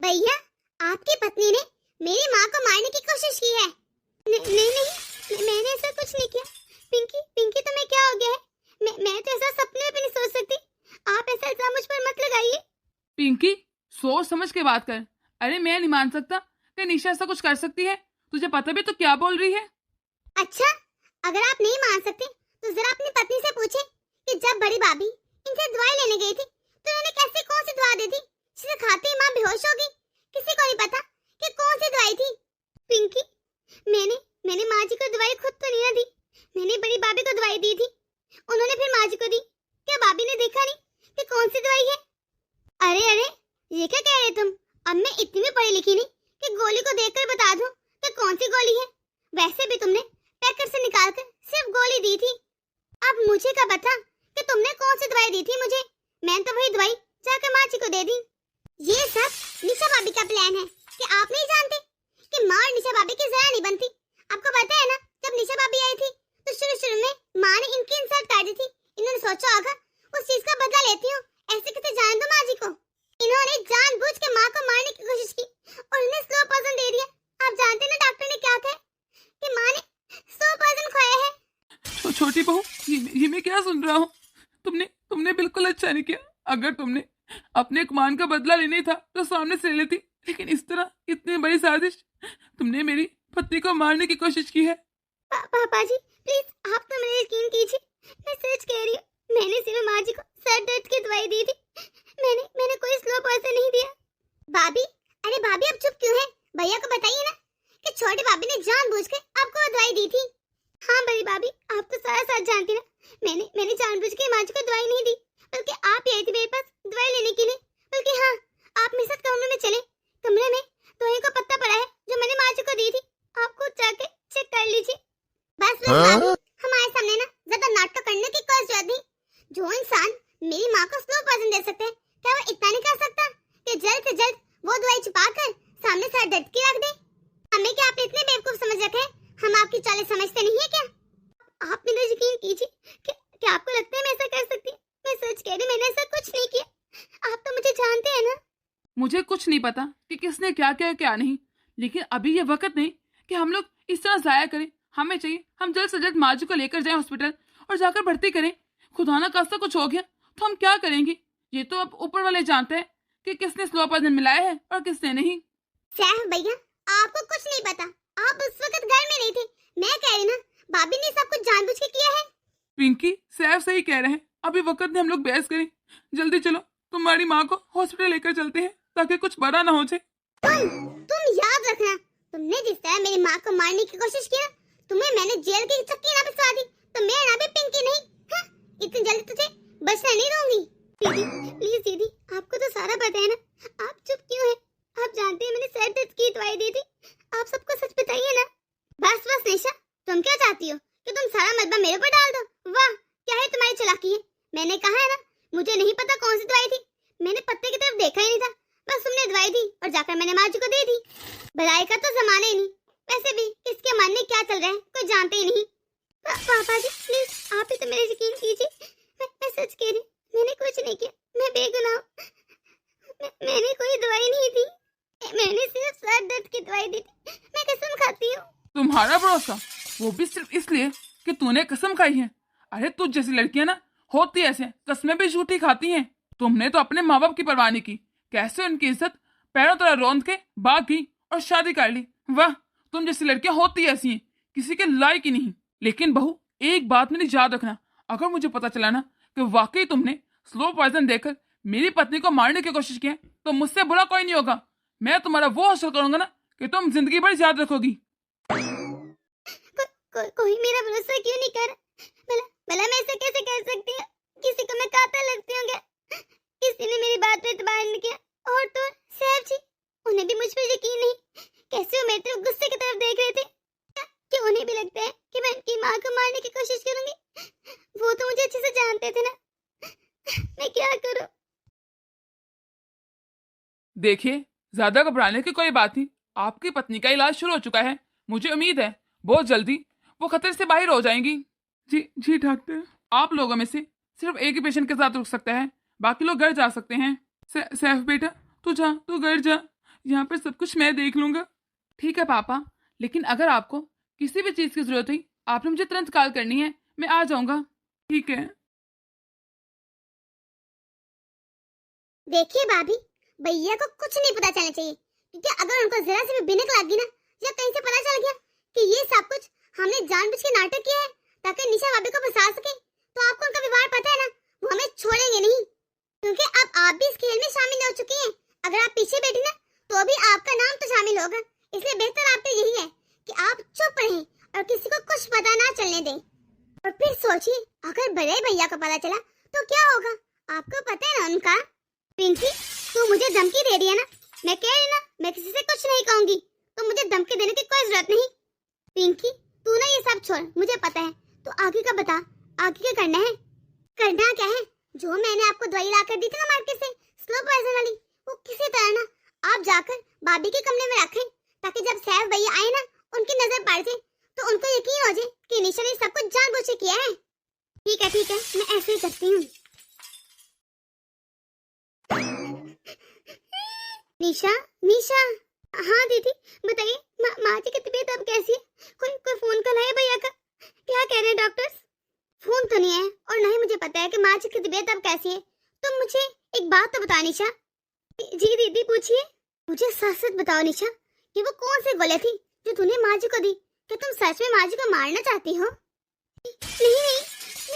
भैया, आपकी पत्नी ने मेरी माँ को मारने की कोशिश की है। नहीं, मैंने ऐसा कुछ नहीं किया। पिंकी, पिंकी तुम्हें क्या हो गया है? मैं तो ऐसा सपने में भी नहीं सोच सकती। आप ऐसा इल्जाम मुझ पर मत लगाइए। पिंकी, सोच समझ के बात कर। अरे मैं नहीं मान सकता कि निशा ऐसा कुछ कर सकती है। तुझे पता भी तो क्या बोल रही है। अच्छा, अगर आप नहीं मान सकते तो जरा अपनी पत्नी से पूछे कि जब बड़ी भाभी इनसे दवाई लेने गई थी तो इन्होंने कैसे कौन सी दवा दी थी जिसे खाते ही माँ बेहोश हो गई। किसी को नहीं पता कि कौन सी दवाई थी। पिंकी, मैंने माँ जी को दवाई खुद तो नहीं ना दी। मैंने बड़ी भाभी को दवाई दी थी, उन्होंने फिर माँ जी को दी। क्या भाभी ने देखा नहीं कि कौन सी दवाई है? अरे ये क्या कह रहे तुम? अब मैं इतनी भी पढ़ी लिखी नहीं कि गोली को देखकर बता दूं कि कौन सी गोली है। वैसे भी तुमने पैकेट से निकालकर सिर्फ गोली दी थी। अब मुझे क्या पता कि तुमने कौन सी दवाई दी थी मुझे। मैंने तो वही दवाई जाकर माँ जी को दे दी। ये सब निशा भाभी का प्लान है। कि आप नहीं जानते कि माँ और निशा भाभी की जरा नहीं बनती। आपको पता है ना, जब निशा भाभी आई थी तो शुरू में माँ ने इनकी इंसल्ट कर दी थी। इन्होंने सोचा होगा उस चीज का बदला लेती हूँ, ऐसे कैसे जान दो माँ जी को। इन्होंने जानबूझ के माँ को मारने की कोशिश की और उन्हें स्लो पॉइजन दे दिया। आप जानते हैं ना डॉक्टर ने क्या कहा कि माँ ने स्लो पॉइजन खाया है। छोटी बहू, ये मैं क्या सुन रहा हूँ? तुमने बिल्कुल अच्छा नहीं किया। अगर तुमने अपने कुमान का बदला लेना था तो सामने से ले लेती, लेकिन इस तरह इतनी बड़ी साजिश। तुमने मेरी पत्नी को मारने की कोशिश की है। पापा जी, प्लीज आप तो मेरे यकीन कीजिए, मैं सच कह रही हूँ। मैंने सिर्फ माँ जी को सर दर्द की दवाई दी थी। मैंने कोई स्लो पॉइजन नहीं दिया। भाभी, अरे भाभी आप चुप क्यों हैं? भैया को बताइए ना कि छोटी भाभी ने जानबूझकर आपको वो दवाई दी थी। हाँ बड़ी भाभी, आप तो सारा सच जानती ना। मैंने जानबूझ के माँ जी को दवाई नहीं दी, बल्कि आप ही आई थी मेरे पास दवाई लेने के लिए। बल्कि हाँ, आप मेरे साथ कमरे में चले। कमरे में दवाई का पत्ता पड़ा है जो मैंने माँ जी को दी थी। आप खुद जाके चेक कर लीजिए। बस भाभी, हमारे सामने ना ज्यादा नाटक करने की कोई जरूरत नहीं। जो इंसान मेरी माँ को स्लो पॉइजन दे सकता है, क्या वो इतना नहीं कर सकता कि जल्द से जल्द वो दवाई छुपाकर सामने सर दर्द की रख दे? हमें क्या आप इतने बेवकूफ समझ रखे हैं? हम आपकी चालें समझते नहीं है क्या? आप मेरा यकीन कीजिए कि आपको लगता है मैं ऐसा कर सकती हूँ। मैं सच कह रही, मैंने ऐसा कुछ नहीं किया। आप तो मुझे जानते हैं ना। मुझे कुछ नहीं पता कि किसने क्या किया क्या नहीं, लेकिन अभी ये वक्त नहीं कि हम लोग इस तरह जाया करें। हमें चाहिए हम जल्द से जल्द माजू को लेकर जाएं हॉस्पिटल और जाकर भर्ती करें। खुदा ना खास्ता कुछ हो गया तो हम क्या करेंगे? ये तो अब ऊपर वाले जानते हैं कि किसने स्लो पॉइजन मिलाया है और किसने नहीं। सैफ भैया, आपको कुछ नहीं पता। आप उस वक्त घर में नहीं थे। मैं कह रही ना, भाभी ने सब कुछ जानबूझ के किया है। पिंकी, सैफ सही कह रहे हैं। अभी वक्त नहीं हम लोग बहस करें। जल्दी चलो, तुम्हारी माँ को हॉस्पिटल लेकर चलते हैं ताकि कुछ बड़ा ना हो जाए। तुम याद रखना, तुमने जिस तरह मेरी माँ को मारने की कोशिश की ना, तुम्हें मैंने जेल की चक्की ना पिसवा दी तो मैं ना भी पिंकी नहीं। हाँ, इतनी जल्दी तुझे बचने नहीं दूंगी। दीदी, प्लीज दीदी, आपको तो सारा पता है ना। आप चुप क्यों हैं? आप जानते हैं मैंने सर दर्द की दवाई दी थी। आप सबको सच बताइए ना। बस निशा, तुम क्या चाहती हो कि तुम सारा मलबा मेरे ऊपर डाल दो? वाह, क्या है तुम्हारी चालाकी है। मैंने कहा है ना, मुझे नहीं पता कौन सी दवाई थी। मैंने पत्ते की तरफ देखा ही नहीं था। बस तुमने दवाई दी और जाकर मैंने माँ जी को दे दी। भलाई का तो जमाना ही नहीं। वैसे भी किसके मन में क्या चल रहा है कोई जानते ही नहीं। पापा जी प्लीज, आप ही तो मेरे यकीन कीजिए। मैं सच कह रही, मैंने कुछ नहीं किया। मैं बेगुनाह हूँ। मैंने कोई दवाई नहीं दी। मैंने सिर्फ सर दर्द की दवाई दी थी। मैं कसम खाती हूँ। तुम्हारा भरोसा, वो भी सिर्फ इसलिए कि तूने कसम खाई है? अरे तू जैसी लड़कियां ना होती ऐसे कसमें भी झूठी खाती हैं। तुमने तो अपने माँ बाप की परवाह नहीं की। कैसे उनकी इज्जत पैरों तरह रौंद के भाग गई और शादी कर ली। वाह, तुम जैसी लड़कियां होती ऐसी हैं, किसी के लायक ही नहीं। लेकिन बहू, एक बात मेरी याद रखना, अगर मुझे पता चला ना कि वाकई तुमने स्लो पॉइजन देकर मेरी पत्नी को मारने की कोशिश की है तो मुझसे बुरा कोई नहीं होगा। मैं तुम्हारा वो हासिल करूंगा ना कि तुम जिंदगी भर याद रखोगी। कोई मेरा भरोसा क्यों नहीं कर? भला मैं ऐसा कैसे कर सकती हूँ? किसी को मैं कातिल लगती हूँ क्या? किसी ने मेरी बात पे इत्मीनान नहीं किया। और तो सैफ जी, उन्हें भी मुझ पर यकीन नहीं। कैसे वो मेरी तरफ गुस्से की तरफ देख रहे थे कि उन्हें भी लगता है कि मैं उनकी माँ को मारने की कोशिश करूंगी। वो तो मुझे अच्छे से जानते थे ना। मैं क्या करूं? देखिए, ज्यादा घबराने की कोई बात नहीं। आपकी पत्नी का इलाज शुरू हो चुका है। मुझे उम्मीद है बहुत जल्दी वो खतरे से बाहर हो जाएंगी। जी जी डॉक्टर, आप लोगों में से सिर्फ एक ही पेशेंट के साथ रुक सकता है, बाकी लोग घर जा सकते हैं। सैफ बेटा, तू जा, तू घर जा। यहाँ पे सब कुछ मैं देख लूंगा। ठीक है पापा, लेकिन अगर आपको किसी भी चीज की जरूरत हुई आपने मुझे तुरंत कॉल करनी है, मैं आ जाऊंगा। ठीक है। देखिए भाभी, भैया को कुछ नहीं पता चलना चाहिए, क्योंकि अगर उनको जरा सी भी बिनक लग गई ना, या कहीं से पता चल गया कि ये सब कुछ हमने जानबूझ के नाटक किया है ताकि निशा भाभी को फंसा सके, तो आपको उनका व्यवहार पता है ना, वो हमें छोड़ेंगे नहीं। क्योंकि अब आप भी इस खेल में शामिल हो चुकी हैं। अगर आप पीछे बैठी ना तो भी आपका नाम तो शामिल होगा। इसलिए बेहतर आपके यही है कि आप चुप रहें और किसी को कुछ पता ना चलने दें। और फिर सोचिए, अगर बड़े भैया को पता चला तो क्या होगा, आपको पता है ना उनका। पिंकी, तू मुझे धमकी दे रही है ना? मैं कह रही ना, मैं किसी से कुछ नहीं कहूंगी, तो मुझे धमकी देने की कोई जरूरत नहीं। पिंकी, तू ना ये सब छोड़, मुझे पता है। तो आगे का बता, आगे क्या करना है? करना क्या है? जो मैंने आपको दवाई ला कर दी थी ना मार्केट से, स्लो पॉइजन वाली, वो किसी तरह ना आप जाकर भाभी के कमरे में रखें, ताकि जब सैफ भैया आए ना, उनकी नजर पड़ जाए तो उनको यकीन हो जाए कि निशा ने सब कुछ जानबूझ के किया है। ठीक है, मैं ऐसे ही करती हूँ। निशा, निशा। हाँ दीदी, बताइए। माँ जी की तबीयत अब कैसी है? कोई फोन कॉल है भैया का? क्या कह रहे हैं डॉक्टर्स? फोन तो नहीं है, और नहीं मुझे पता है कि माँ जी की तबीयत अब कैसी है। तुम मुझे एक बात तो बता निशा। जी दीदी, पूछिए। मुझे सच सच बताओ निशा, कि वो कौन से गोले थी जो तूने माँ जी को दी? क्या तुम सच में माँ जी को मारना चाहती हो? नहीं,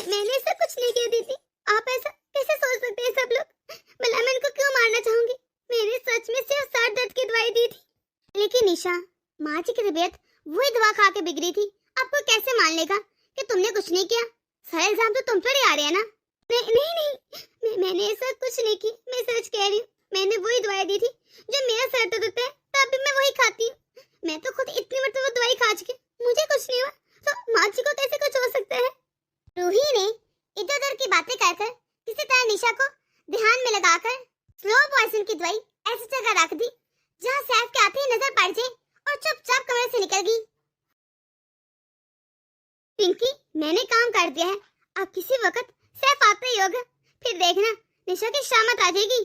मैंने ऐसा कुछ नहीं किया दीदी। आप ऐसा कैसे सोच सकते हैं सब लोग? भला मैं इनको क्यों मारना चाहूंगी? मैंने सच में सिर्फ सर दर्द की दवाई दी थी। लेकिन निशा, माँ जी की तबीयत वही दवा खा के बिगड़ी थी। आपको कैसे मान लेगा कि तुमने कुछ नहीं किया? सारे इल्जाम तो तुम पर ही आ रहे हैं ना। नहीं, मैंने ऐसा कुछ नहीं की। मैं सच कह रही हूँ, मैंने वही दवाई दी थी जो मेरा सर दर्द होता है, तब भी मैं वही खाती हूँ। मैं तो खुद इतनी मरतबा दवाई खा चुकी, मुझे कुछ नहीं हुआ, तो माँ जी को कैसे कुछ हो सकता है? रूही ने इधर उधर की बातें कहकर किसी तरह निशा को ध्यान में लगाकर स्लो पॉइजन की दवाई ऐसी जगह रख दी जहाँ सैफ के आते ही नजर पड़ जाए, और चुपचाप कमरे से निकल गई। पिंकी, मैंने काम कर दिया है। अब किसी वक्त सैफ आता ही होगा, फिर देखना निशा की शामत आ जाएगी।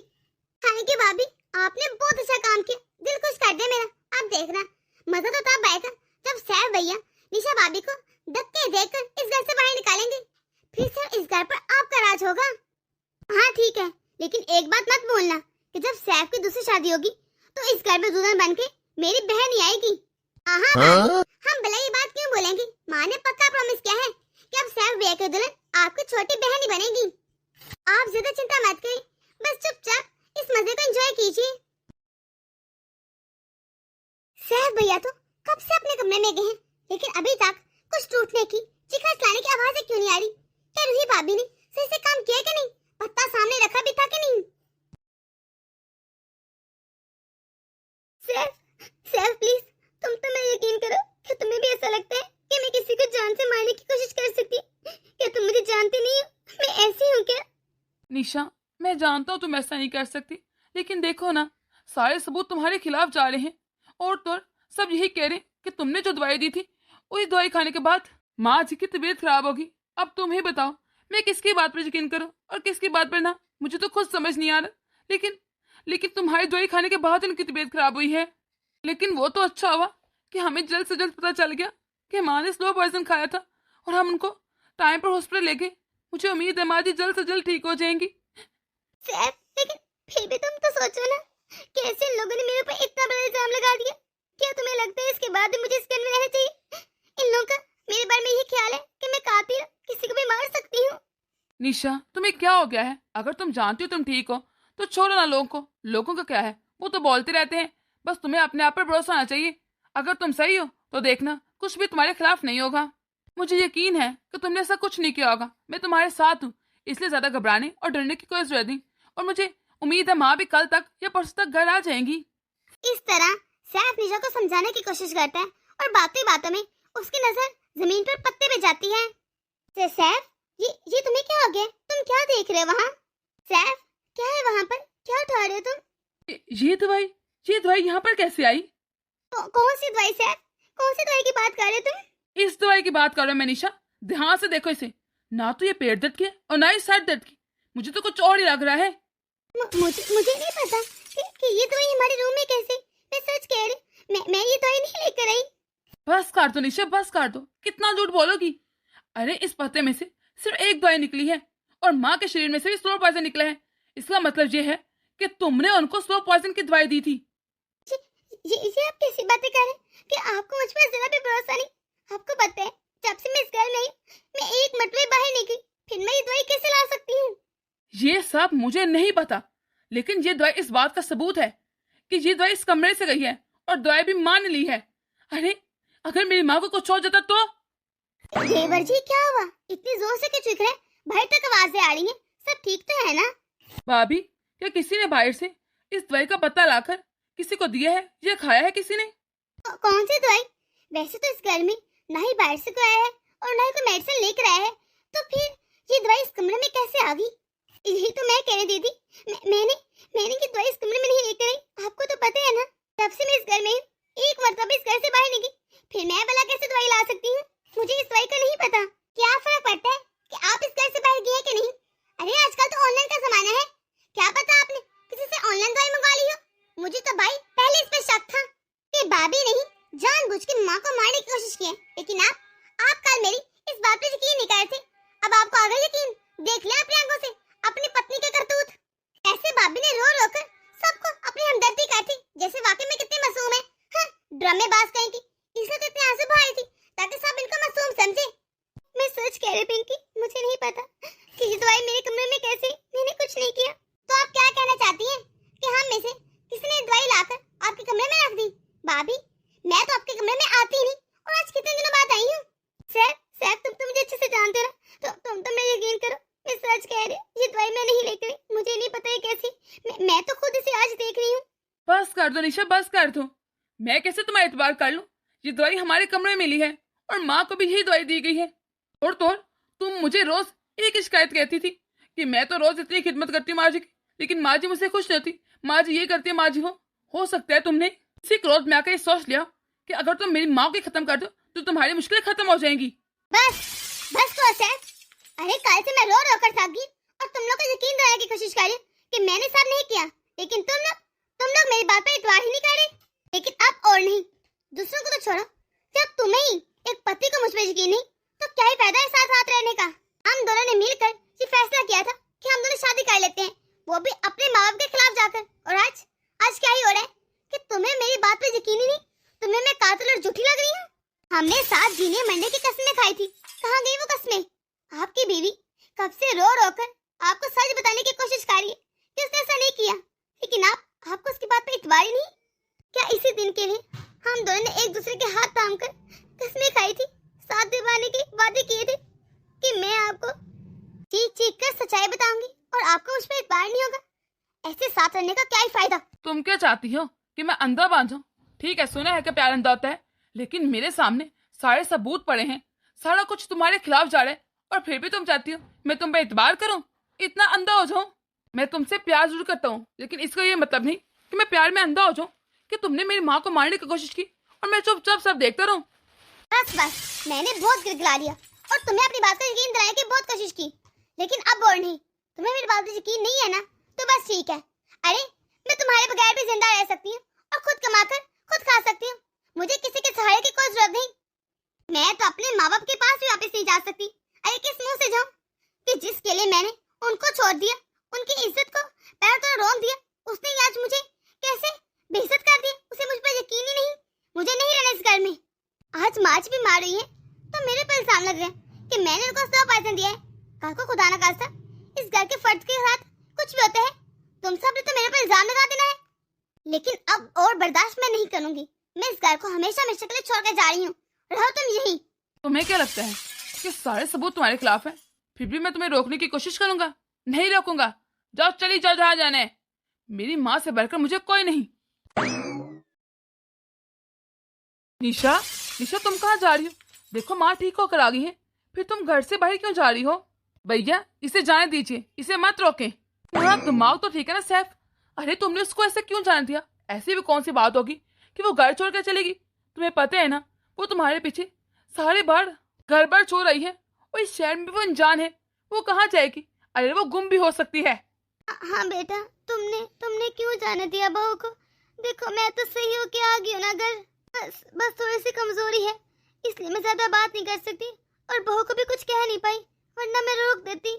हाय कि भाभी, आपने बहुत अच्छा काम किया, दिल खुश कर दिया मेरा। आप देखना, मजा तो तब आएगा जब सैफ भैया निशा भाभी को धक्के देकर इस घर से बाहर निकालेंगे। फिर सिर्फ इस घर पर आपका राज होगा। हाँ ठीक है, लेकिन एक बात मत भूलना कि जब सैफ की दूसरी शादी होगी तो इस घर में दुल्हन बनके मेरी बहन ही आएगी। हाँ भाभी, हम भले ये बात क्यों बोलेंगे? माँ ने पक्का प्रॉमिस किया है कि अब सैफ भैया की दुल्हन आपकी छोटी बहन ही बनेगी। आप ज्यादा चिंता मत करें, बस चुपचाप इस मजे को एंजॉय कीजिए। सैफ भैया तो कब से अपने कमरे में गए हैं, लेकिन अभी तक कुछ टूटने की, चिखा चलाने की आवाजें क्यों नहीं आ रही? क्या रूही भाभी ने सही से काम किया कि नहीं? पत्ता सामने रखा भी था कि नहीं? सैफ प्लीज, तुम तो मैं यकीन करो कि तुम्हें भी ऐसा लगता है कि मैं किसी को जान से मारने की कोशिश कर सकती? क्या तुम मुझे जानते नहीं हो? मैं ऐसी हूँ क्या? निशा, मैं जानता हूँ तुम ऐसा नहीं कर सकती, लेकिन देखो ना, सारे सबूत तुम्हारे खिलाफ जा रहे हैं, और तो सब यही कह रहे हैं कि तुमने जो दवाई दी थी, वही दवाई खाने के बाद माँ जी की तबीयत खराब होगी। अब तुम ही बताओ, मैं किसकी बात पर यकीन करूं और किसकी बात पर ना? मुझे तो खुद समझ नहीं आ रहा। लेकिन तुम्हारी दवाई खाने के बाद उनकी तबीयत खराब हुई है। लेकिन वो तो अच्छा हुआ कि हमें जल्द से जल्द पता चल गया कि माँ ने स्लो पॉइजन खाया था, और हम उनको टाइम पर हॉस्पिटल ले गए। मुझे उम्मीद है माँ जी जल्द से जल्द ठीक हो जाएंगी। लेकिन फिर भी तुम तो सोचो ना, कैसे इन लोगों ने मेरे ऊपर इतना बड़ा इल्जाम लगा दिया। क्या तुम्हें लगता है इसके बाद भी मुझे इस घर में रहना चाहिए? इन लोगों का मेरे बारे में यही ख्याल है कि मैं कातिल, किसी को भी मार सकती हूँ। निशा, तुम्हें क्या हो गया है? अगर तुम जानती हो तुम ठीक हो तो छोड़ो ना लोगों को। लोगों का क्या है, वो तो बोलते रहते हैं। बस तुम्हें अपने आप पर भरोसा आना चाहिए। अगर तुम सही हो तो देखना कुछ भी तुम्हारे खिलाफ नहीं होगा। मुझे यकीन है कि तुमने ऐसा कुछ नहीं किया होगा। मैं तुम्हारे साथ हूँ, इसलिए ज्यादा घबराने और डरने की कोई जरूरत नहीं। और मुझे उम्मीद है माँ भी कल तक या परसों तक घर आ जाएंगी। इस तरह सैफ निशा को समझाने की कोशिश करता है, और बातों में उसकी नजर जमीन पर पत्ते पे जाती है। सैफ, ये तुम्हें क्या हो गया? तुम क्या देख रहे हो वहाँ? सैफ, क्या है वहाँ पर? क्या उठा रहे हो तुम? ये दवाई यहाँ पर कैसे आई? कौन सी दवाई सैफ? कौन सी दवाई की बात कर रहे हो तुम? इस दवाई की बात कर रहा हूँ मैं निशा। ध्यान से देखो इसे। ना तो ये पेट दर्द की है और ना ही सर दर्द की। मुझे तो कुछ और ही लग रहा है। मुझे नहीं पता कि ये दवाई हमारे रूम में कैसे? बस कर दो निशा, बस कर दो, कितना झूठ बोलोगी। अरे इस पत्ते में से सिर्फ एक दवाई निकली है और माँ के शरीर में से भी स्लो पॉइजन निकला है। इसका मतलब ये है कि तुमने उनको स्लो पॉइजन की दवाई दी थी। ये आप कैसी बातें कर रहे हैं कि आपको मुझ पर जरा भी भरोसा नहीं। आपको पता है जब से मैं इस घर में आई मैं एक मिनट भी बाहर नहीं गई, फिर मैं ये दवाई कैसे ला सकती हूँ? ये सब मुझे नहीं पता, लेकिन ये दवाई इस बात का सबूत है कि ये दवाई इस कमरे से गई है और दवाई भी मान ली है। अरे अगर मेरी माँ को कुछ हो जाता तो? देवर जी क्या हुआ? इतनी जोर से क्यों चीख रहे हैं? बाहर तक आवाजें आ रही हैं, सब ठीक तो है ना? भाभी, क्या किसी ने बाहर से इस दवाई का पता लाकर किसी को दिया है या खाया है किसी ने? कौन सी दवाई? वैसे तो इस घर में ना ही बाहर से कोई आया है और ना ही कोई मेडिसिन लेकर आया है, तो फिर ये दवाई इस कमरे में कैसे आ गई? यही तो मैं कह रही दीदी, मैंने ये दवाई इस कमरे में नहीं लेकर आई। आपको तो पता है ना, तब से मैं इस घर में एक मरतबा इस घर से बाहर नहीं गई, फिर मैं भला कैसे दवाई ला सकती हूँ? मुझे इस दवाई का नहीं पता। क्या फर्क पड़ता है कि आप इस घर से बाहर गए कि नहीं? अरे आजकल तो ऑनलाइन का जमाना है, क्या पता आपने किसी से ऑनलाइन दवाई मंगवा ली हो। मुझे तो भाई पहले इस पर शक था कि भाभी नहीं जानबूझ के माँ को मारने की कोशिश की है, लेकिन आप कल मेरी इस बात पर यकीन नहीं कर रहे थे, अब आपको आ गया यकीन। देख लिया अपनी आंखों से अपनी पत्नी के करतूत। ऐसे भाभी ने रो रो कर सबको अपनी हमदर्दी कर थी, जैसे वाकई में कितनी मासूम है। हाँ, ड्रामेबाज कहीं की, इसलिए तो इतने आंसू बहा रही थी ताकि सब इनको मासूम समझे। मैं सच कह रही पिंकी, मुझे नहीं पता कि ये दवाई मेरे कमरे में कैसे, मैंने कुछ नहीं किया। तो आप क्या कहना चाहती हैं कि हम में से किसी ने दवाई लाकर आपके कमरे में रख दी? भाभी, मैं तो आपके कमरे में आती नहीं और आज कितने दिनों बाद आई हूँ। सर तुम तो मुझे अच्छे से जानते हो, तो तुम तो मेरे यकीन करो, मैं सच कह रही हूँ। ये दवाई मैं नहीं लेकर आई, मुझे नहीं पता ये कैसी, मैं तो खुद इसे आज देख रही हूँ। बस कर दो निशा, बस कर दो। मैं कैसे तुम्हारा एतबार कर लूं? ये दवाई हमारे कमरे में मिली है और माँ को भी यही दवाई दी गई है। और तो तुम मुझे रोज एक ही शिकायत कहती थी कि मैं तो रोज इतनी खिदमत करती हूँ माँ जी की, लेकिन माँ जी मुझसे खुश नहीं होती। माँ जी ये करती है, माँ जी हो सकता है तुमने इसी क्रोध में आकर ये सोच लिया कि अगर तुम मेरी माँ को खत्म कर दो तो तुम्हारी मुश्किलें खत्म हो जाएंगी। बस तो सर, अरे कल से मैं रो रो कर थक गई और तुम लोग को यकीन दिलाने की कोशिश कर रही कि मैंने सब नहीं किया, लेकिन तुम लोग मेरी बात पर इतबार ही नहीं कर रहे। लेकिन अब और नहीं, दूसरों को तो छोड़ो, जब तुम्हें ही एक पति को मुझ पर यकीन नहीं तो क्या ही फायदा है साथ साथ रहने का? हम दोनों ने मिलकर ये फैसला किया था कि हम दोनों शादी कर लेते हैं, वो भी अपने माँ बाप के खिलाफ जाकर। और आज क्या ही हो रहा है कि तुम्हें मेरी बात पे यकीन ही नहीं, तुम्हें मैं कातिल और झूठी लग रही हूँ। हमने साथ जीने मरने की कसमें खाई थी, कहाँ गई वो कसमें? आपकी बीवी कब से रो रो कर आपको सच बताने की कोशिश कर रही है कि उसने ऐसा नहीं किया, लेकिन आपको उसकी बात पे इतबार ही नहीं। क्या इसी दिन के लिए हम दोनों ने एक दूसरे के हाथ थाम कर कसमें खाई थी, साथ निभाने के वादे किए थे कि मैं आपको चीख चीख कर सच्चाई बताऊंगी और आपको मुझ पर इतबार नहीं होगा। ऐसे साथ रहने का क्या ही फायदा? तुम क्या चाहती हो कि मैं अंधा बांध जाऊं? ठीक है, सुना है कि प्यार अंधा होता है, लेकिन मेरे सामने सारे सबूत पड़े हैं, सारा कुछ तुम्हारे खिलाफ जा रहा है और फिर भी तुम चाहती हो मैं तुम पे इतबार करूं, इतना अंधा हो जाऊं? मैं तुमसे प्यार जरूर करता हूँ, लेकिन इसका ये मतलब नहीं कि मैं प्यार में अंधा हो जाऊं कि तुमने मेरी माँ को मारने की कोशिश की और मैं चुपचाप सब देखता रहूं। बस मैंने बहुत गिड़गिड़ा लिया और तुम्हें अपनी बात का यकीन दिलाने की बहुत कोशिश की, लेकिन अब और नहीं। तुम्हें मेरी बात पर यकीन नहीं है ना, तो बस ठीक है। अरे मैं तुम्हारे बगैर भी जिंदा रह सकती हूँ और खुद कमाकर खुद खा सकती हूँ, मुझे किसी के सहारे की कोई जरूरत नहीं। मैं तो अपने माँ बाप के पास भी वापस नहीं जा सकती। अरे किस मुंह से जाऊँ कि जिसके लिए मैंने उनको छोड़ दिया, उनकी इज्जत को पैर तले रोक दिया, उसने आज मुझे कैसे बेइज्जत कर दिया? उसे मुझ पर यकीन ही नहीं। मुझे नहीं रहना इस घर में। आज मार्च भी मार रही है तो मेरे पर इल्जाम लग रहा है कि मैंने उनको स्लो पॉइजन दिया है। कल को खुदा ना खास्ता इस घर के फर्द के साथ कुछ भी होता है, तुम सब ने तो मेरे पर इल्जाम लगा देना है। लेकिन अब और बर्दाश्त मैं नहीं करूंगी। मैं इस घर को हमेशा हमेशा के लिए छोड़ कर जा रही हूँ, रहो तुम यहीं। तुम्हें क्या लगता है कि सारे सबूत तुम्हारे खिलाफ हैं, फिर भी मैं तुम्हें रोकने की कोशिश करूंगा? नहीं रोकूंगा। जाओ, चली जाओ जहाँ जाना है। मेरी माँ से बढ़कर मुझे कोई नहीं। निशा, निशा तुम कहाँ जा रही हो? देखो माँ ठीक होकर आ गई है, फिर तुम घर से बाहर क्यों जा रही हो? भैया इसे जाने दीजिए, इसे मत रोकें। तुम्हारा दिमाग तो ठीक है ना सैफ? अरे तुमने उसको ऐसे क्यों जाने दिया? ऐसी भी कौन सी बात होगी कि वो घर छोड़ कर चलेगी? तुम्हें पता है ना वो तुम्हारे पीछे सारे बार घर बार छोड़ रही है और इस शहर में वो अनजान है, वो कहाँ जाएगी? अरे वो गुम भी हो सकती है। हाँ बेटा, तुमने क्यों जाने दिया बहू को? देखो मैं तो सही होके आ गई हूँ ना घर। बस थोड़ी सी कमजोरी है, इसलिए मैं ज्यादा बात नहीं कर सकती और बहू को भी कुछ कह नहीं पाई, वरना मैं रोक देती।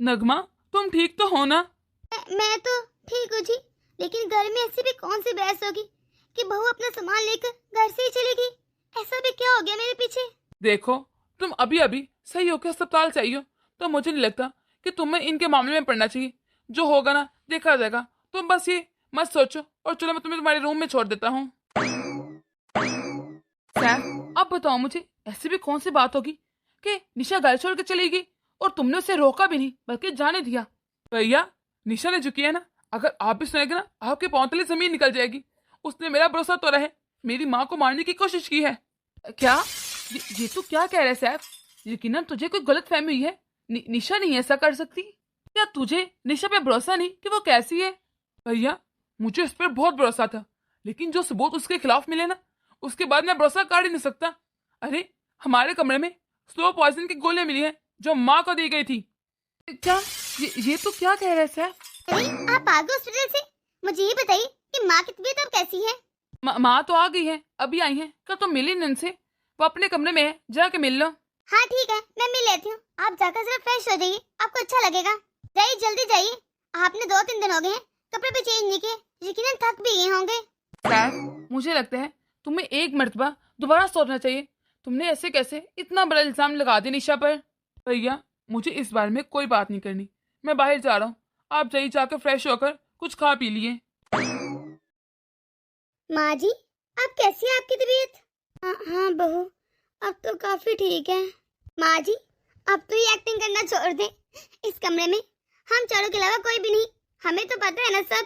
नगमा, तुम ठीक तो हो ना? मैं तो ठीक हूँ जी, लेकिन घर में ऐसी भी कौन सी बहस होगी कि बहू अपना सामान लेकर घर से ही चली गई। ऐसा भी क्या हो गया मेरे पीछे? देखो, तुम अभी अभी सही होकर अस्पताल से आई हो, तो मुझे नहीं लगता कि तुम्हें इनके मामले में पड़ना चाहिए। जो होगा ना देखा जाएगा, तुम बस ये मत सोचो। और चलो मैं तुम्हें तुम्हारे रूम में छोड़ देता हूँ। सैफ, अब बताओ मुझे, ऐसी भी कौन सी बात होगी कि निशा घर छोड़ के चली गई और तुमने उसे रोका भी नहीं बल्कि जाने दिया? भैया, निशा ने जो किया ना, अगर आप भी सुनेंगे ना, आपके पांव तले जमीन निकल जाएगी। उसने मेरा भरोसा तो रहे, मेरी माँ को मारने की कोशिश की है। क्या? ये तू क्या कह रहा है सैफ? यकीनन तुझे कोई गलत फहमी हुई है। निशा नहीं ऐसा कर सकती। क्या तुझे निशा पे भरोसा नहीं कि वो कैसी है? भैया, मुझे उस पर बहुत भरोसा था, लेकिन जो सबूत उसके खिलाफ मिले ना, उसके बाद मैं भरोसा कर ही नहीं सकता। अरे, हमारे कमरे में स्लो पॉइजन की गोलियां मिली हैं जो माँ को दी गई थी। क्या? ये तू क्या कह रहा है सैफ? अरे, आप आ गए हॉस्पिटल से? मुझे ये बताइए कि माँ की तबीयत अब कैसी है? माँ तो आ गई है, अभी आई है। कल तो मिली नहीं उनसे, वो अपने कमरे में है, जाके मिल लो। हाँ ठीक है, मैं मिल लेती हूँ। आप जाकर जरा फ्रेश हो जाइए, आपको अच्छा लगेगा। जाइए, जल्दी जाइए। आपने 2-3 दिन हो गए हैं कपड़े भी चेंज नहीं किए, यकीनन थक भी गए होंगे। सैफ, मुझे लगता है तुम्हें एक मर्तबा दोबारा सोचना चाहिए। तुमने ऐसे कैसे इतना बड़ा इल्जाम लगा दिया निशा पर? भैया, मुझे इस बारे में कोई बात नहीं करनी, मैं बाहर जा रहा हूँ। आप जाइए, जाकर फ्रेश होकर कुछ खा पी लिए। माँ जी, आप कैसी है? आपकी तबीयत? हाँ बहू, अब तो काफी ठीक है। माँ जी, अब तो ये एक्टिंग करना छोड़ दें। इस कमरे में हम चारों के अलावा कोई भी नहीं, हमें तो पता है ना सब।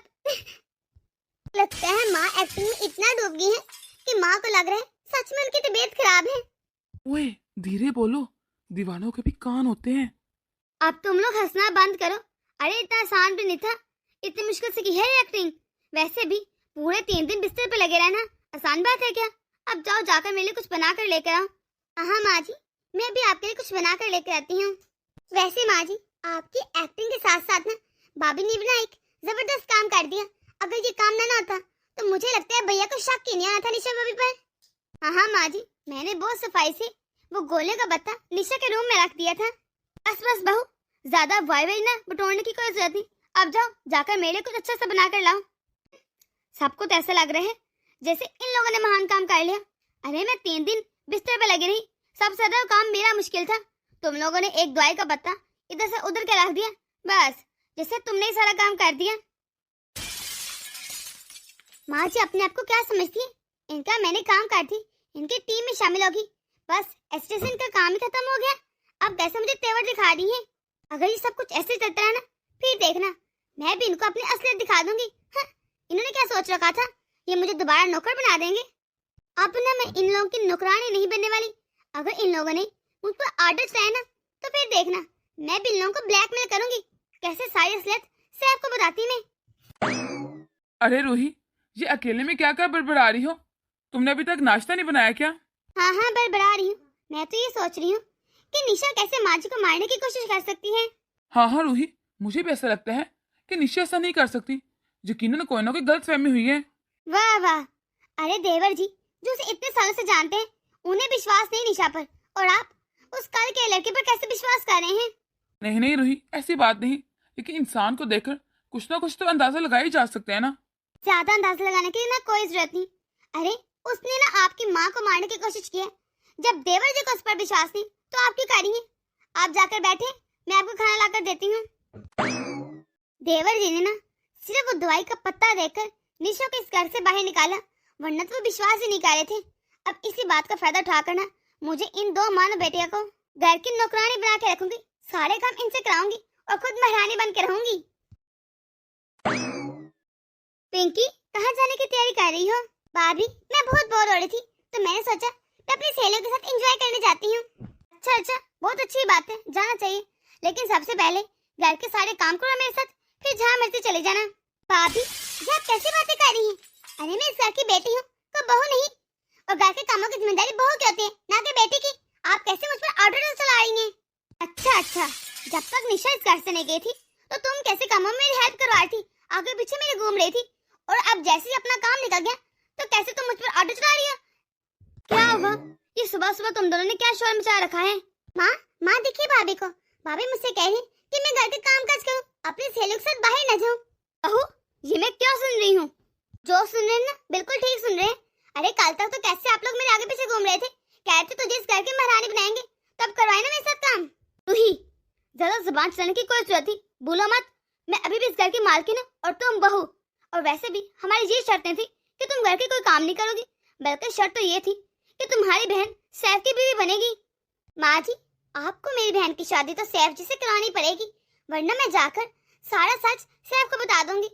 लगता है माँ एक्टिंग में इतना डूब गई है कि माँ को लग रहा है सच में उनकी तबीयत खराब है। ओए, धीरे बोलो, दीवानों के भी कान होते हैं। अब तुम लोग हंसना बंद करो। अरे, इतना आसान भी नहीं था, इतनी मुश्किल से की है एक्टिंग। वैसे भी पूरे 3 दिन बिस्तर पे लगे रहना आसान बात है क्या? अब जाओ, जाकर मेरे लिए कुछ बना कर लेकर आओ। हाँ माँ जी, मैं भी आपके लिए कुछ बना कर लेकर आती हूँ। वैसे माँ जी, आपकी एक्टिंग के साथ साथ ना भाभी ने भी ना एक जबरदस्त काम कर दिया। अगर ये काम ना होता तो मुझे लगता है भैया को शक ही नहीं आना था निशा भाभी पर। हाँ माँ जी, मैंने बहुत सफाई से वो गोले का बत्ता निशा के रूम में रख दिया था। बस बहू, ज्यादा वाई ना बटोरने की कोई जरूरत नहीं। अब जाओ, जाकर मेरे लिए कुछ अच्छा सा बना कर लाओ। सबको तो ऐसा लग रहा है जैसे इन लोगों ने महान काम कर लिया। अरे, मैं 3 दिन बिस्तर पे लगी रही, सबसे ज्यादा काम मेरा मुश्किल था। तुम लोगों ने एक दवाई का पत्ता इधर से उधर के रख दिया, बस जैसे तुमने ही सारा काम कर दिया। माँ जी अपने आप को क्या समझती है? इनका मैंने काम कर दी, इनकी टीम में शामिल होगी, बस एस्टेशन का काम ही खत्म हो गया। अब कैसे मुझे तेवर दिखा रही है? अगर ये सब कुछ ऐसे चलता है ना, फिर देखना मैं भी इनको अपनी असलियत दिखा दूंगी। हाँ, इन्होंने क्या सोच रखा था, ये मुझे दोबारा नौकर बना देंगे। अब ना मैं इन लोगों की नौकरानी नहीं बनने वाली। अगर इन लोगों ने मुझ पर ऑर्डर चलाया ना, तो फिर देखना मैं भी इन लोगों को ब्लैकमेल करूंगी। कैसे सारी असलियत सैफ को बताती मैं। अरे रूही, ये अकेले में क्या कर बड़बड़ा रही हो? तुमने अभी तक नाश्ता नहीं बनाया क्या? हाँ, बड़बड़ा रही हूँ। मैं तो ये सोच रही हूँ कि निशा कैसे माँ जी को मारने की कोशिश कर सकती है। हाँ रूही, मुझे भी ऐसा लगता है कि निशा ऐसा नहीं कर सकती। यकीनन कोई ना कोई गलतफहमी हुई है। वाह वाह, अरे देवर जी जो उसे इतने सालों से जानते हैं, उन्हें विश्वास नहीं निशा पर, और आप उस कल के लड़के पर कैसे विश्वास कर रहे हैं? नहीं रूही, ऐसी बात नहीं, लेकिन इंसान को देखकर कुछ ना कुछ तो अंदाजा लगाया ही जा सकता है ना। ज्यादा अंदाजा लगाने की ना कोई जरूरत नहीं। अरे, उसने ना आपकी माँ को मारने की कोशिश की है। जब देवर जी को उस पर विश्वास नहीं तो आप क्यों करेंगे? आप जाकर बैठे, मैं आपको खाना लाकर देती हूँ। देवर जी ने ना सिर्फ वो दवाई का पत्ता देकर निशा को इस घर से बाहर निकाला, वरना तो वो विश्वास ही नहीं कर रहे थे। अब इसी बात का फायदा उठाकर ना मुझे इन 2 मानो बेटियों को घर की नौकरानी बना के रखूंगी, सारे काम इनसे कराऊंगी और खुद महारानी बन के रहूंगी। पिंकी, कहाँ जाने की तैयारी कर रही हो? भाभी, मैं बहुत बोर हो रही थी तो मैंने सोचा मैं अपनी सहेलियों के साथ एंजॉय करने जाती हूँ। अच्छा, बहुत अच्छी बात है, जाना चाहिए, लेकिन सबसे पहले घर के सारे काम करो मेरे साथ, फिर जहाँ मर्जी चले जाना। भाभी, ये आप कैसी बातें कर रही हैं? अरे, मैं इस घर की बेटी हूँ, तो बहू नहीं, और घर के कामों की जिम्मेदारी बहू की होती है, ना कि बेटी की। आप कैसे मुझ पर ऑर्डर चला रही हैं? अच्छा, जब तक निशा इस घर से नहीं गई थी तो तुम कैसे कामों में मेरी हेल्प करवा रही थी, आगे पीछे मेरे घूम रही थी, और अब जैसे ही अपना काम निकल गया तो कैसे तुम मुझ पर ऑर्डर चला रही हो? क्या हुआ? ये सुबह सुबह तुम दोनों ने क्या शोर मचा रखा है? माँ माँ देखिए भाभी को। भाभी मुझसे कह रही कि मैं घर के काम काज करूँ, अपनी सहेलियों के साथ बाहर न जाऊँ। अहो, ये मैं क्या सुन रही हूँ? जो सुन रहे हैं ना, बिल्कुल ठीक सुन रहे हैं। अरे कल तक तो कैसे आप लोग मेरे आगे पीछे घूम रहे थे, कहते तुझे इस घर की महारानी बनाएंगे, तब करवाए ना मेरे साथ काम। तू ही ज्यादा जुबान चलाने की कोई जरूरत थी, बोलो मत। मैं अभी भी इस घर की मालकिन हूँ और तुम बहू। और वैसे भी हमारी ये शर्तें थी कि तुम घर के कोई काम नहीं करोगी, बल्कि शर्त तो ये थी कि तुम्हारी बहन सैफ की बीवी बनेगी। माँ जी, आपको मेरी बहन की शादी तो सैफ जी से करानी पड़ेगी, वरना मैं जाकर सारा सच सैफ को बता दूंगी।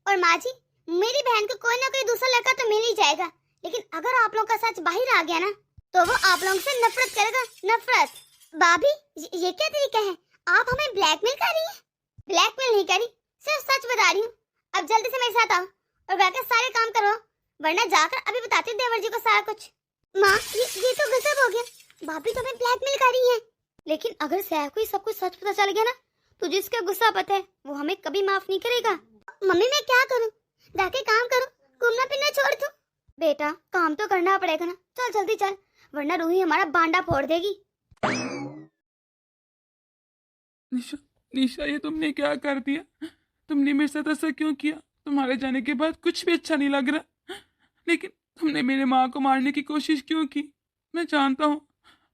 और माँ जी, मेरी बहन को कोई ना कोई दूसरा लड़का तो मिल ही जाएगा, लेकिन अगर आप लोगों का सच बाहर आ गया ना, तो वो आप लोगों से नफरत करेगा, नफरत। भाभी, ये क्या तरीका है? आप हमें ब्लैकमेल कर रही हैं? ब्लैकमेल नहीं करी, सिर्फ सच बता रही हूँ। अब जल्दी से मेरे साथ आओ और घर के सारे काम करो, वरना जाकर अभी बताती हूँ देवर जी को सारा कुछ। माँ, ये तो गजब हो गया। भाभी तो हमें ब्लैकमेल कर रही है। लेकिन अगर सैफ को सब कुछ सच पता चल गया ना, तो जिसका गुस्सा पता है वो हमें कभी माफ नहीं करेगा। मम्मी मैं क्या करूँ? जाके काम करूँ, घूमना फिरना छोड़ दूँ? बेटा काम तो करना पड़ेगा ना, चल जल्दी चल, वरना रूही हमारा बांडा फोड़ देगी। निशा, निशा, ये तुमने क्या कर दिया? तुमने मेरे साथ ऐसा क्यों किया? तुम्हारे जाने के बाद कुछ भी अच्छा नहीं लग रहा, लेकिन तुमने मेरे माँ को मारने की कोशिश क्यों की? मैं जानता हूँ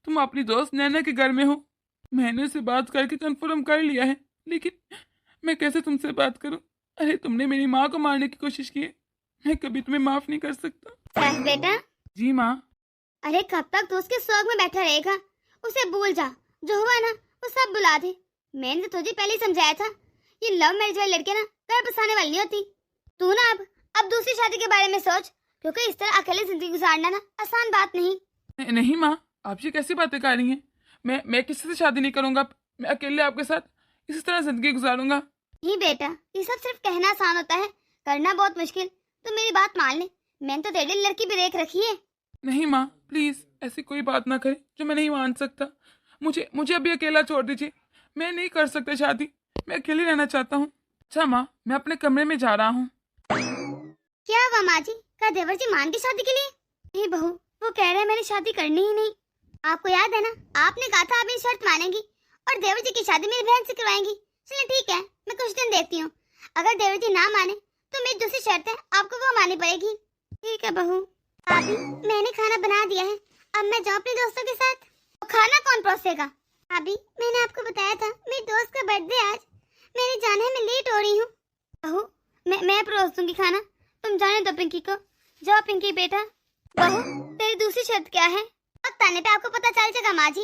तुम अपनी दोस्त नैना के घर में हो। मैंने उससे बात करके कंफर्म कर लिया है, लेकिन मैं कैसे तुमसे बात करूँ? अरे तुमने मेरी माँ को मारने की कोशिश की है, मैं कभी तुम्हें माफ नहीं कर सकता। बेटा। जी माँ। अरे कब तक तो उसके स्वर्ग में बैठा रहेगा? उसे भूल जा, जो हुआ ना वो सब बुला दे। मैंने तो तुझे पहले ही समझाया था, ये लव मैरिज वाली लड़कियां ना घर बसाने वाली नहीं होती। तू ना अब दूसरी शादी के बारे में सोच, क्योंकि इस तरह अकेले जिंदगी गुजारना ना आसान बात नहीं। नहीं माँ, आप ये कैसी बातें कर रही हैं? मैं किसी से शादी नहीं करूंगा, मैं अकेले आपके साथ इसी तरह जिंदगी गुजारूंगा। नहीं बेटा, ये सब सिर्फ कहना आसान होता है, करना बहुत मुश्किल। तो मेरी बात मान ले, मैंने तो तेरे लिए लड़की भी देख रखी है। नहीं माँ, प्लीज ऐसी कोई बात ना करें जो मैं नहीं मान सकता। मुझे अभी अकेला छोड़ दीजिए, मैं नहीं कर सकता शादी, मैं अकेले रहना चाहता हूँ। अच्छा माँ, मैं अपने कमरे में जा रहा हूँ। क्या हुआ माँ जी, का देवर जी मान की शादी के लिए? नहीं बहू, वो कह रहे हैं मैंने शादी करनी ही नहीं। आपको याद है ना, आपने कहा था आप मेरी शर्त मानेंगी और देवर जी की शादी मेरी बहन से करवाएंगी। चलिए ठीक है, मैं कुछ दिन देखती हूँ, अगर देवर जी ना माने तो मेरी दूसरी शर्त है, आपको वो माननी पड़ेगी। ठीक है बहू। भाभी, मैंने खाना बना दिया है, अब मैं जाऊँ अपने दोस्तों के साथ। तो खाना कौन परोसेगा? भाभी, मैंने आपको बताया था मेरी दोस्त का बर्थडे आज, मैंने जाना है, मैं लेट हो रही हूँ। बहू, मैं परोस दूंगी खाना, तुम जाने दो पिंकी को। जाओ पिंकी बेटा। बहू, तेरी दूसरी शर्त क्या है? वक्त आने पे आपको पता चल जाएगा माँ जी।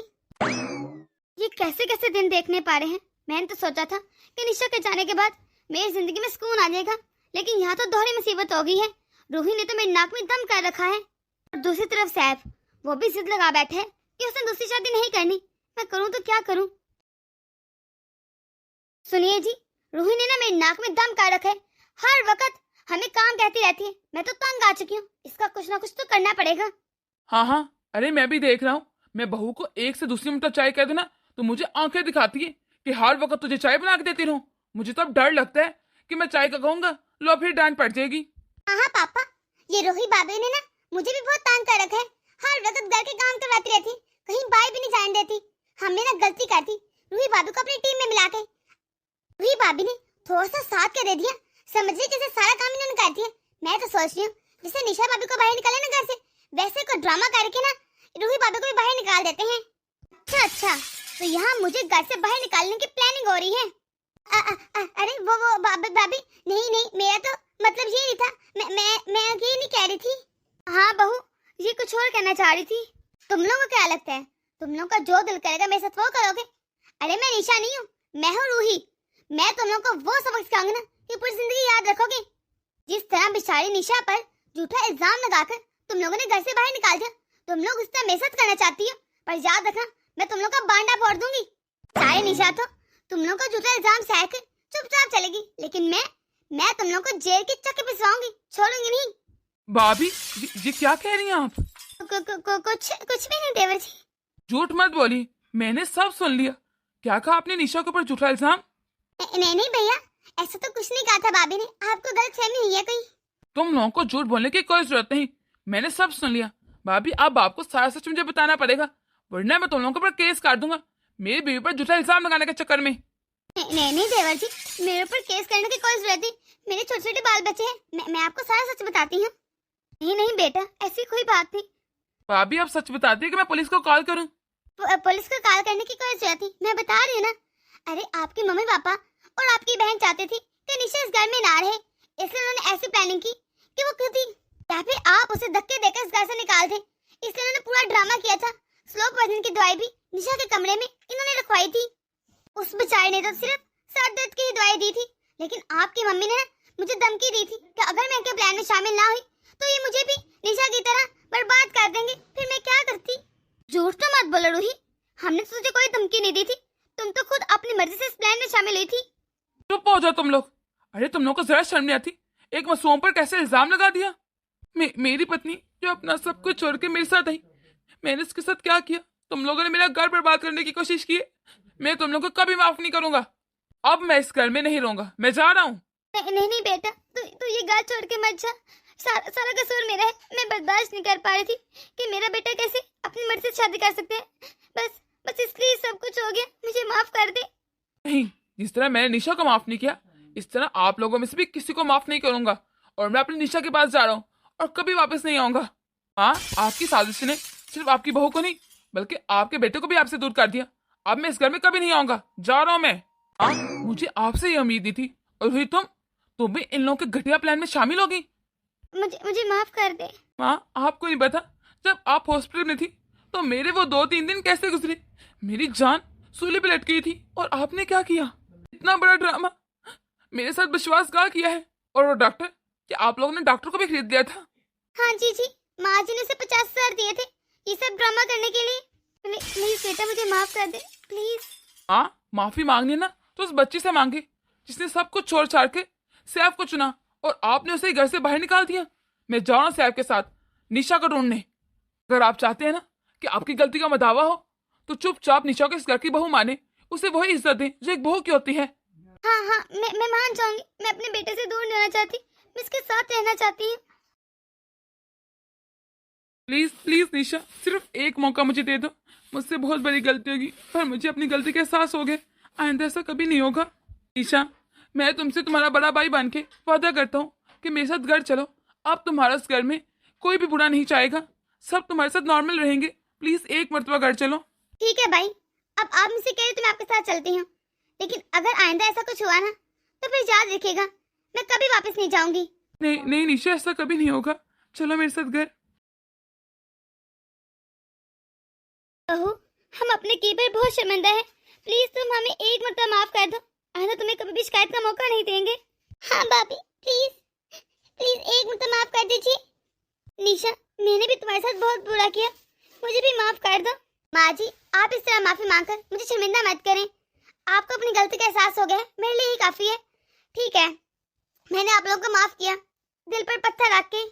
ये कैसे कैसे दिन देखने पा रहे हैं। मैंने तो सोचा था कि निशा के जाने के बाद मेरी जिंदगी में सुकून आ जाएगा, लेकिन यहाँ तो दोहरी मुसीबत हो गई है। रूही ने तो मेरी नाक में दम कर रखा है, और दूसरी तरफ सैफ, वो भी जिद लगा बैठे है कि उसने दूसरी शादी नहीं करनी। मैं करूँ तो क्या करूँ? सुनिए जी, रूही ने ना मेरी नाक में दम कर रखा है, हर वक्त हमें काम कहती रहती है। मैं तो तंग आ चुकी हूँ, इसका कुछ ना कुछ तो करना पड़ेगा। हाँ, अरे मैं भी देख रहा हूँ, मैं बहू को एक से दूसरी मतलब चाय कह दूं ना तो मुझे आंखें दिखाती है कि हर वक्त तुझे चाय बना के देती रहूं। मुझे तो अब डर लगता है कि मैं चाय का कहूंगा, लो फिर डांट पड़ जाएगी। हाँ पापा, ये रोही भाभी ने ना मुझे भी बहुत तंग कर रखा है, हर वक्त घर के काम करवाती रहती, कहीं बाहर भी नहीं जाने देती। हमने ना गलती कर दी रूही भाभी को अपनी टीम में मिला के। रूही भाभी ने थोड़ा सा साथ के दे दिया, समझ ली जैसे सारा काम इन्होंने कर दिया। मैं तो सोच रही हूँ जैसे निशा भाभी को बाहर निकाले ना घर से, वैसे कोई ड्रामा करके ना रूही भाभी को भी बाहर निकाल देते हैं। अच्छा, तो यहाँ मुझे घर से बाहर निकालने की प्लानिंग हो रही है। अरे वो भाभी, नहीं, मेरा तो मतलब ये नहीं था, मैं ये नहीं कह रही थी। हाँ बहू, ये कुछ और कहना चाह रही थी। तुम लोगों को क्या लगता है, तुम लोगों का जो दिल करेगा मेरे साथ वो करोगे? अरे मैं निशा नहीं हूँ, मैं हूँ रूही। मैं तुम लोगों को वो सबक सिखाऊंगी ना कि पूरी जिंदगी याद रखोगे। जिस तरह बेचारी निशा पर झूठा इल्जाम लगाकर तुम लोगों ने घर से बाहर निकाल दिया, तुम लोग उस तरह मेरे साथ करना चाहती हो, पर याद रखना मैं तुम लोग का बांडा फोड़ दूंगी। सारे निशा तो तुम लोग का झूठा इल्जाम सहकर चुपचाप चलेगी, लेकिन मैं तुम लोग को जेल की चक्की पिसवाऊंगी, छोड़ूंगी नहीं। भाभी, ये क्या कह रही हैं आप? कुछ भी नहीं देवर जी। झूठ मत बोली, मैंने सब सुन लिया। क्या कहा आपने निशा के ऊपर झूठा इल्जाम? नहीं भैया, ऐसा तो कुछ नहीं कहा था भाभी ने, आपको गलतफहमी हुई है कोई। तुम लोगों को झूठ बोलने की कोई जरूरत नहीं, मैंने सब सुन लिया। भाभी आप बाप को सारा सच मुझे बताना पड़ेगा, वरना मैं तुम लोगों के ऊपर केस काट दूंगा मेरी बीवी पर झूठा इल्जाम लगाने के चक्कर में। नहीं देवर जी, मेरे ऊपर केस करने की कोई जरूरत नहीं। मेरे छोटे छोटे बाल बच्चे हैं, मैं आपको सारा सच बताती हूँ। नहीं बेटा, ऐसी कोई बात नहीं। भाभी आप सच बताती है कि मैं पुलिस को कॉल करूं? पुलिस को कॉल करने की कोई जरूरत नहीं, मैं बता रही हूँ ना। अरे आपके मम्मी पापा और आपकी बहन चाहते थे कि निशा इस घर में ना रहे, इसलिए उन्होंने ऐसी प्लानिंग की कि वो खुद ही या फिर आप उसे धक्के देकर इस घर से निकाल थे। इसलिए उन्होंने पूरा ड्रामा किया था। स्लो पॉइजन की दवाई भी निशा के कमरे में इन्होंने रखवाई थी। उस बेचारे ने तो सिर्फ सर दर्द की ही दवाई दी थी, लेकिन आपकी मम्मी ने मुझे धमकी दी थी कि अगर मैं इनके प्लान में शामिल ना हुई तो ये मुझे भी निशा की तरह बर्बाद कर देंगे। फिर मैं क्या करती? झूठ तो मत बोलो रूही, हमने तुझे कोई धमकी नहीं दी थी, तुम तो खुद अपनी मर्जी से इस प्लान में शामिल हुई थी। चुप हो जाओ तुम लोग। अरे तुम लोग को जरा शर्म नहीं आती? एक मासूम पर कैसे इल्जाम लगा दिया। मेरी पत्नी जो अपना सब कुछ छोड़ के मेरे साथ आई, मैंने इसके साथ क्या किया? तुम लोगों ने मेरा घर बर्बाद करने की कोशिश की है। मैं तुम लोगों को कभी माफ नहीं करूंगा। अब मैं इस घर में नहीं रहूंगा, मैं जा रहा हूँ। नहीं बेटा, तू ये घर छोड़ के मत जा। सारा कसूर मेरा है। मैं बर्दाश्त नहीं कर पा रही थी कि मेरा बेटा कैसे अपनी मर्जी से शादी कर सकते हैं। बस इसलिए सब कुछ हो गया, मुझे माफ कर दे। नहीं, जिस तरह मैंने निशा को माफ नहीं किया, इस तरह आप लोगों में से भी किसी को माफ नहीं करूंगा। और मैं अपनी निशा के पास जा रहा हूँ और कभी वापस नहीं आऊंगा। हाँ, आपकी साजिश ने सिर्फ आपकी बहू को नहीं बल्कि आपके बेटे को भी आपसे दूर कर दिया। अब मैं इस घर में कभी नहीं आऊंगा, जा रहा हूँ मैं। हाँ, मुझे आपसे ये उम्मीद नहीं थी। और हुई तुम भी इन लोगों के घटिया प्लान में शामिल हो गई। मुझे माफ कर दे। माँ, आपको नहीं पता जब आप हॉस्पिटल में थी तो मेरे वो 2-3 दिन कैसे गुजरे। मेरी जान सूली पे लटकी थी और आपने क्या किया? इतना बड़ा ड्रामा मेरे साथ विश्वासघात किया है। और वो डॉक्टर, क्या आप लोगों ने डॉक्टर को भी खरीद लिया था? हाँ जी, माँ जी ने उसे 50,000 दिए थे ये सब ड्रामा करने के लिए। प्लीज बेटा, मुझे माफ कर दे प्लीज। हाँ, माफी मांगनी है ना तो उस बच्ची से मांगे जिसने सब कुछ छोड़ छाड़ के सैफ को चुना और आपने उसे घर से बाहर निकाल दिया। मैं जा रहा हूँ सैफ के साथ निशा को ढूंढने। अगर आप चाहते हैं ना कि आपकी गलती का मदावा हो तो चुपचाप निशा को इस घर की बहू माने, उसे वही इज्जत दें जो एक बहू की होती है। हाँ, मैं मान जाऊंगी। मैं अपने बेटे से दूर नहीं रहना चाहती, मैं इसके साथ रहना चाहती हूँ। प्लीज निशा, सिर्फ एक मौका मुझे दे दो। मुझसे बहुत बड़ी गलती होगी पर मुझे अपनी गलती का एहसास हो गया। आइंदा ऐसा कभी नहीं होगा। निशा, मैं तुमसे तुम्हारा बड़ा भाई बन के वादा करता हूँ कि मेरे साथ घर चलो। अब तुम्हारा इस घर में कोई भी बुरा नहीं चाहेगा, सब तुम्हारे साथ नॉर्मल रहेंगे। प्लीज एक मरतबा घर चलो। ठीक है भाई, अब आप मुझसे कह रहे तो मैं आपके साथ चलती हूँ, लेकिन अगर आइंदा ऐसा कुछ हुआ ना तो फिर याद रखिएगा मैं कभी वापस नहीं जाऊंगी। नहीं निशा, ऐसा कभी नहीं होगा। चलो मेरे साथ घर। बहू, हम अपने की पर बहुत शर्मिंदा है। प्लीज तुम हमें एक मरतबा माफ कर दो, आइंदा तुम्हें कभी भी शिकायत का मौका नहीं देंगे। हाँ भाभी, प्लीज एक मरतबा माफ कर दीजिए। निशा, मैंने भी तुम्हारे साथ बहुत बुरा किया, मुझे भी माफ कर दो। माँ जी, आप इस तरह माफी मांगकर मुझे शर्मिंदा मत करें। आपको अपनी गलती का एहसास हो गया है, मेरे लिए ही काफी है। ठीक है, मैंने आप लोगों को माफ किया, दिल पर पत्थर रख के।